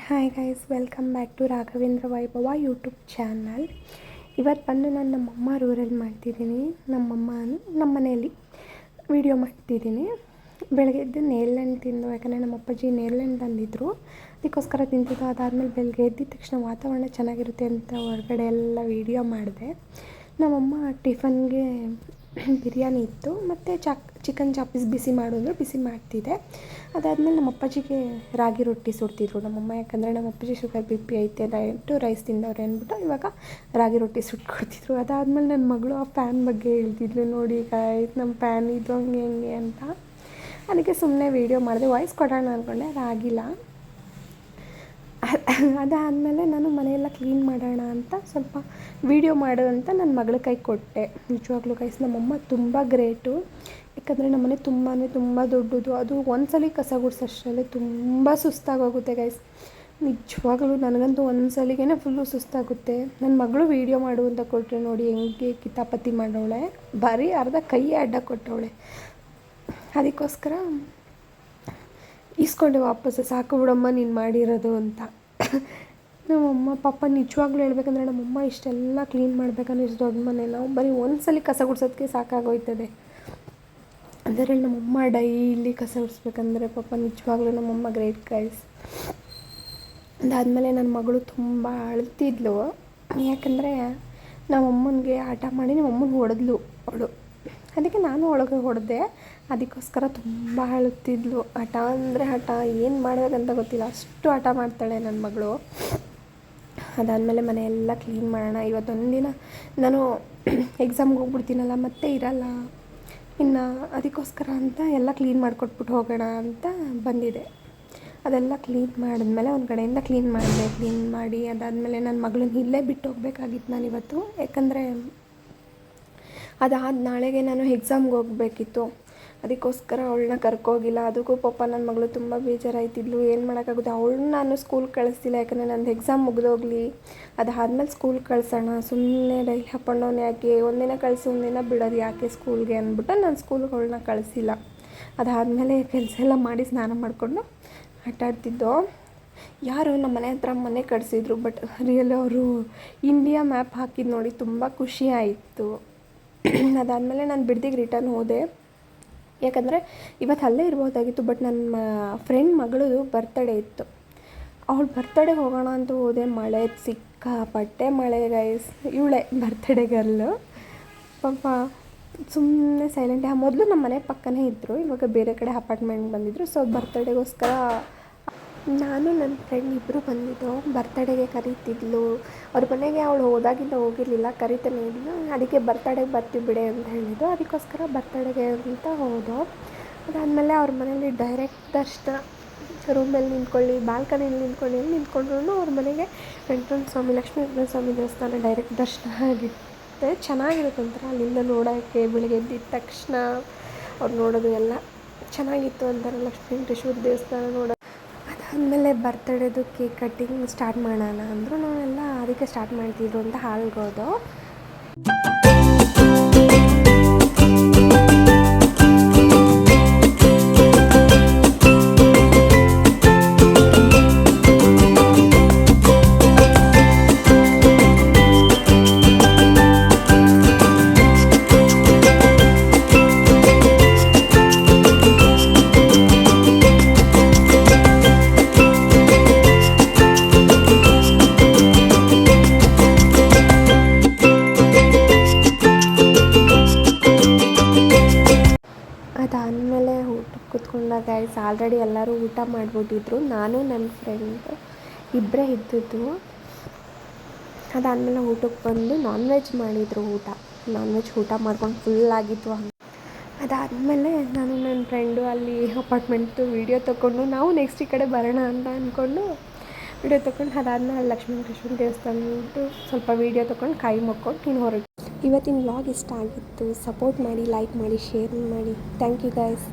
Hi guys, welcome back to Raghavendra Vaibhava YouTube channel. ಇವತ್ತು ಬಂದು ನಾನು ನಮ್ಮಮ್ಮ ಊರಲ್ಲಿ ಮಾಡ್ತಿದ್ದೀನಿ. ನಮ್ಮ ಮನೆಯಲ್ಲಿ ವೀಡಿಯೋ ಮಾಡ್ತಿದ್ದೀನಿ. ಬೆಳಗ್ಗೆ ಎದ್ದು ನೇರಳೆಹಣ್ಣು ತಿಂದು, ಯಾಕಂದರೆ ನಮ್ಮ ಅಪ್ಪಾಜಿ ನೇರಳೆಹಣ್ಣು ತಂದಿದ್ದರು, ಅದಕ್ಕೋಸ್ಕರ ತಿಂತಿದ್ದು. ಅದಾದಮೇಲೆ ಬೆಳಗ್ಗೆ ಎದ್ದಿದ ತಕ್ಷಣ ವಾತಾವರಣ ಚೆನ್ನಾಗಿರುತ್ತೆ ಅಂತ ಹೊರಗಡೆ ಎಲ್ಲ ವೀಡಿಯೋ ಮಾಡಿದೆ. ನಮ್ಮಮ್ಮ ಟಿಫನ್ಗೆ ಬಿರಿಯಾನಿ ಇತ್ತು ಮತ್ತು ಚಿಕನ್ ಚಾಪೀಸ್ ಬಿಸಿ ಮಾಡಿದ್ರು, ಬಿಸಿ ಮಾಡ್ತಿದ್ದೆ. ಅದಾದಮೇಲೆ ನಮ್ಮ ಅಪ್ಪಾಜಿಗೆ ರಾಗಿ ರೊಟ್ಟಿ ಸುಡ್ತಿದ್ರು ನಮ್ಮಮ್ಮ, ಯಾಕಂದರೆ ನಮ್ಮ ಅಪ್ಪಾಜಿ ಶುಗರ್ ಬಿ ಪಿ ಐತೆ, ಡಯಟು ರೈಸ್ ತಿಂದವ್ರೆ ಅಂದ್ಬಿಟ್ಟು ಇವಾಗ ರಾಗಿ ರೊಟ್ಟಿ ಸುಟ್ಕೊಡ್ತಿದ್ರು. ಅದಾದಮೇಲೆ ನನ್ನ ಮಗಳು ಆ ಫ್ಯಾನ್ ಬಗ್ಗೆ ಹೇಳ್ತಿದ್ಲು, ನೋಡಿ ಗಾಯ್ಸ್ ನಮ್ಮ ಫ್ಯಾನ್ ಇದು ಹಂಗೆ ಅಂತ. ಅದಕ್ಕೆ ಸುಮ್ಮನೆ ವೀಡಿಯೋ ಮಾಡಿದೆ, ವಾಯ್ಸ್ ಕೊಡೋಣ ಅಂದ್ಕೊಂಡೆ, ಅದಾಗಿಲ್ಲ. ಅದಾದಮೇಲೆ ನಾನು ಮನೆಯೆಲ್ಲ ಕ್ಲೀನ್ ಮಾಡೋಣ ಅಂತ ಸ್ವಲ್ಪ ವೀಡಿಯೋ ಮಾಡು ಅಂತ ನನ್ನ ಮಗಳ ಕೈ ಕೊಟ್ಟೆ. ನಿಜವಾಗ್ಲೂ ಗೈಸ್ ನಮ್ಮಮ್ಮ ತುಂಬ ಗ್ರೇಟು, ಯಾಕಂದರೆ ನಮ್ಮನೆ ತುಂಬ ದೊಡ್ಡದು. ಅದು ಒಂದ್ಸಲ ಕಸ ಗುಡಿಸೋಷ್ಟರಲ್ಲೇ ತುಂಬ ಸುಸ್ತಾಗೋಗುತ್ತೆ ಗೈಸ್. ನಿಜವಾಗ್ಲೂ ನನಗಂತೂ ಒಂದ್ಸಲಿಗೆ ಫುಲ್ಲು ಸುಸ್ತಾಗುತ್ತೆ. ನನ್ನ ಮಗಳು ವೀಡಿಯೋ ಮಾಡು ಅಂತ ಕೊಟ್ಟರೆ ನೋಡಿ ಹೆಂಗೆ ಕಿತಾಪತಿ ಮಾಡೋಳೆ, ಬರೀ ಅರ್ಧ ಕೈ ಅಡ್ಡ ಕೊಟ್ಟವಳೆ. ಅದಕ್ಕೋಸ್ಕರ ಇಸ್ಕೊಂಡೆ ವಾಪಸ್ಸು, ಸಾಕು ಬಿಡಮ್ಮ ನೀನು ಮಾಡಿರೋದು ಅಂತ. ನಮ್ಮಮ್ಮ ಪಾಪ ನಿಜವಾಗ್ಲೂ ಹೇಳ್ಬೇಕಂದ್ರೆ ನಮ್ಮಮ್ಮ ಇಷ್ಟೆಲ್ಲ ಕ್ಲೀನ್ ಮಾಡಬೇಕಂದ್ರೆ ಇಷ್ಟು ದೊಡ್ಡ ಮನೆ ನಾವು ಬರೀ ಒಂದ್ಸಲ ಕಸ ಗುಡ್ಸೋದಕ್ಕೆ ಸಾಕಾಗೋಯ್ತದೆ. ಅದರಲ್ಲಿ ನಮ್ಮಮ್ಮ ಡೈಲಿ ಕಸ ಗುಡಿಸ್ಬೇಕಂದ್ರೆ ಪಾಪ ನಿಜವಾಗ್ಲೂ ನಮ್ಮಮ್ಮ ಗ್ರೇಟ್ ಗೈಸ್. ಅದಾದಮೇಲೆ ನನ್ನ ಮಗಳು ತುಂಬ ಅಳ್ತಿದ್ಲು, ಯಾಕಂದರೆ ನಮ್ಮಮ್ಮನಿಗೆ ಆಟ ಮಾಡಿ ನಮ್ಮಮ್ಮನ ಹೊಡೆದ್ಲು ಅವಳು. ಅದಕ್ಕೆ ನಾನು ಒಳಗೆ ಹೊಡೆದೆ. ಅದಕ್ಕೋಸ್ಕರ ತುಂಬ ಅಳುತ್ತಿದ್ಲು. ಹಠ ಅಂದರೆ ಹಠ, ಏನು ಮಾಡಬೇಕಂತ ಗೊತ್ತಿಲ್ಲ, ಅಷ್ಟು ಹಠ ಮಾಡ್ತಾಳೆ ನನ್ನ ಮಗಳು. ಅದಾದಮೇಲೆ ಮನೆಯೆಲ್ಲ ಕ್ಲೀನ್ ಮಾಡೋಣ. ಇವತ್ತೊಂದಿನ ನಾನು ಎಕ್ಸಾಮ್ಗೆ ಹೋಗ್ಬಿಡ್ತೀನಲ್ಲ, ಮತ್ತೆ ಇರಲ್ಲ ಇನ್ನು, ಅದಕ್ಕೋಸ್ಕರ ಅಂತ ಎಲ್ಲ ಕ್ಲೀನ್ ಮಾಡಿಕೊಟ್ಬಿಟ್ಟು ಹೋಗೋಣ ಅಂತ ಬಂದಿದೆ. ಅದೆಲ್ಲ ಕ್ಲೀನ್ ಮಾಡಿದ್ಮೇಲೆ ಒಂದು ಕಡೆಯಿಂದ ಕ್ಲೀನ್ ಮಾಡಿ ಅದಾದಮೇಲೆ ನನ್ನ ಮಗಳನ್ನ ಇಲ್ಲೇ ಬಿಟ್ಟು ಹೋಗ್ಬೇಕಾಗಿತ್ತು ನಾನು ಇವತ್ತು, ಯಾಕಂದರೆ ಅದಾದ ನಾಳೆಗೆ ನಾನು ಎಕ್ಸಾಮ್ಗೆ ಹೋಗಬೇಕಿತ್ತು. ಅದಕ್ಕೋಸ್ಕರ ಅವಳನ್ನ ಕರ್ಕೋಗಿಲ್ಲ. ಅದಕ್ಕೂ ಪಾಪ ನನ್ನ ಮಗಳು ತುಂಬ ಬೇಜಾರಾಯ್ತಿದ್ಲು. ಏನು ಮಾಡೋಕ್ಕಾಗುತ್ತೆ, ಅವಳನ್ನ ನಾನು ಸ್ಕೂಲ್ಗೆ ಕಳಿಸ್ತಿಲ್ಲ, ಯಾಕಂದರೆ ನಂದು ಎಕ್ಸಾಮ್ ಮುಗಿದೋಗ್ಲಿ, ಅದಾದಮೇಲೆ ಸ್ಕೂಲ್ಗೆ ಕಳ್ಸೋಣ. ಸುಮ್ಮನೆ ಡೈಲಿ ಅಪ್ ಆ್ಯಂಡ್ ಡೌನ್ ಯಾಕೆ, ಒಂದಿನ ಕಳಿಸಿ ಒಂದಿನ ಬಿಡೋದು ಯಾಕೆ ಸ್ಕೂಲ್ಗೆ ಅಂದ್ಬಿಟ್ಟು ನಾನು ಸ್ಕೂಲ್ಗೆ ಅವಳನ್ನ ಕಳಿಸಿಲ್ಲ. ಅದಾದಮೇಲೆ ಕೆಲಸ ಎಲ್ಲ ಮಾಡಿ ಸ್ನಾನ ಮಾಡಿಕೊಂಡು ಆಟಾಡ್ತಿದ್ದೋ. ಯಾರು ನಮ್ಮ ಮನೆ ಹತ್ರ ಮನೆ ಕಟ್ಸಿದ್ರು, ಬಟ್ ರಿಯಲಿ ಅವರು ಇಂಡಿಯಾ ಮ್ಯಾಪ್ ಹಾಕಿದ್ದು ನೋಡಿ ತುಂಬ ಖುಷಿ ಆಯಿತು. ಅದಾದಮೇಲೆ ನಾನು ಬಿಡ್ದಿಗೆ ರಿಟರ್ನ್ ಹೋದೆ, ಯಾಕಂದರೆ ಇವತ್ತು ಅಲ್ಲೇ ಇರ್ಬೋದಾಗಿತ್ತು, ಬಟ್ ನನ್ನ ಫ್ರೆಂಡ್ ಮಗಳದು ಬರ್ತಡೇ ಇತ್ತು. ಅವಳು ಬರ್ತಡೇಗೆ ಹೋಗೋಣ ಅಂತ ಹೋದೆ. ಮಳೆ ಸಿಕ್ಕಾಪಟ್ಟೆ ಮಳೆ ಗೈಸ್. ಇವಳೆ ಬರ್ತಡೇ ಗರ್ಲು ಪಾಪ ಸುಮ್ಮನೆ ಸೈಲೆಂಟ್. ಮೊದಲು ನಮ್ಮ ಮನೆ ಪಕ್ಕನೇ ಇದ್ದರು, ಇವಾಗ ಬೇರೆ ಕಡೆ ಅಪಾರ್ಟ್ಮೆಂಟ್ ಬಂದಿದ್ದರು. ಸೊ ಬರ್ತಡೇಗೋಸ್ಕರ ನಾನು ನನ್ನ ಫ್ರೆಂಡ್ ಇಬ್ಬರು ಬಂದಿದ್ದು. ಬರ್ತಡೇಗೆ ಕರೀತಿದ್ಲು, ಅವ್ರ ಮನೆಗೆ ಅವಳು ಹೋದಾಗಿಂದ ಹೋಗಿರಲಿಲ್ಲ, ಕರಿತಾನೆ ಇದ್ಲು. ಅದಕ್ಕೆ ಬರ್ತಡೇಗೆ ಬರ್ತೀವಿ ಬಿಡೆ ಅಂತ ಹೇಳಿದ್ದು, ಅದಕ್ಕೋಸ್ಕರ ಬರ್ತಡೇಗೆ ಅಂತ ಹೋದೋ. ಅದಾದಮೇಲೆ ಅವ್ರ ಮನೇಲಿ ಡೈರೆಕ್ಟ್ ದರ್ಶನ, ರೂಮಲ್ಲಿ ನಿಂತ್ಕೊಳ್ಳಿ, ಬಾಲ್ಕನಿಯಲ್ಲಿ ನಿಂತ್ಕೊಳ್ಳಿ ಅಲ್ಲಿ ನಿಂತ್ಕೊಂಡ್ರು ಅವ್ರ ಮನೆಗೆ ವೆಂಕಟರಮಣ ಸ್ವಾಮಿ, ಲಕ್ಷ್ಮೀ ಸ್ವಾಮಿ ದೇವಸ್ಥಾನ ಡೈರೆಕ್ಟ್ ದರ್ಶನ ಆಗಿರುತ್ತೆ. ಚೆನ್ನಾಗಿರುತ್ತೆ ಒಂಥರ ಅಲ್ಲಿಂದ ನೋಡೋಕ್ಕೆ. ಬೆಳಿಗ್ಗೆ ಎದ್ದಿದ ತಕ್ಷಣ ಅವ್ರು ನೋಡೋದು ಎಲ್ಲ ಚೆನ್ನಾಗಿತ್ತು ಅಂತಾರೆ. ಲಕ್ಷ್ಮೀ ದೇವಸ್ಥಾನ ನೋಡೋದು. ಆಮೇಲೆ ಬರ್ತಡೇದು ಕೇಕ್ ಕಟ್ಟಿಂಗ್ ಸ್ಟಾರ್ಟ್ ಮಾಡೋಣ ಅಂದರು. ನಾವೆಲ್ಲ ಅದಕ್ಕೆ ಸ್ಟಾರ್ಟ್ ಮಾಡ್ತಿದ್ರು ಅಂತ ಹಾಲ್ಗೆ ಹೋದೋ. ಅದಾದಮೇಲೆ ಊಟಕ್ಕೆ ಕೂತ್ಕೊಂಡಾಗ ಗೈಸ್ ಆಲ್ರೆಡಿ ಎಲ್ಲರೂ ಊಟ ಮಾಡಿಬಿಟ್ಟಿದ್ರು. ನಾನು ನನ್ನ ಫ್ರೆಂಡ್ ಇಬ್ಬರೇ ಇದ್ದಿದ್ದು. ಅದಾದಮೇಲೆ ಊಟಕ್ಕೆ ಬಂದು ನಾನ್ ವೆಜ್ ಮಾಡಿದರು. ನಾನ್ ವೆಜ್ ಊಟ ಮಾಡ್ಕೊಂಡು ಫುಲ್ಲಾಗಿತ್ತು. ಅದಾದಮೇಲೆ ನಾನು ನನ್ನ ಫ್ರೆಂಡು ಅಲ್ಲಿ ಅಪಾರ್ಟ್ಮೆಂಟ್ದು ವೀಡಿಯೋ ತೊಗೊಂಡು ನಾವು ನೆಕ್ಸ್ಟ್ ಈ ಕಡೆ ಬರೋಣ ಅಂತ ಅಂದ್ಕೊಂಡು ವೀಡಿಯೋ ತೊಗೊಂಡು, ಅದಾದಮೇಲೆ ಲಕ್ಷ್ಮೀ ದೇವಸ್ಥಾನದ್ದು ಸ್ವಲ್ಪ ವೀಡಿಯೋ ತೊಗೊಂಡು ಕೈ ಮುಕ್ಕೊಂಡು ನೀನು ಹೊರಗೆ. ಇವತ್ತಿನ ವ್ಲಾಗ್ ಇಷ್ಟ ಆಗಿತ್ತು. ಸಪೋರ್ಟ್ ಮಾಡಿ, ಲೈಕ್ ಮಾಡಿ, ಶೇರ್ ಮಾಡಿ. Thank you guys.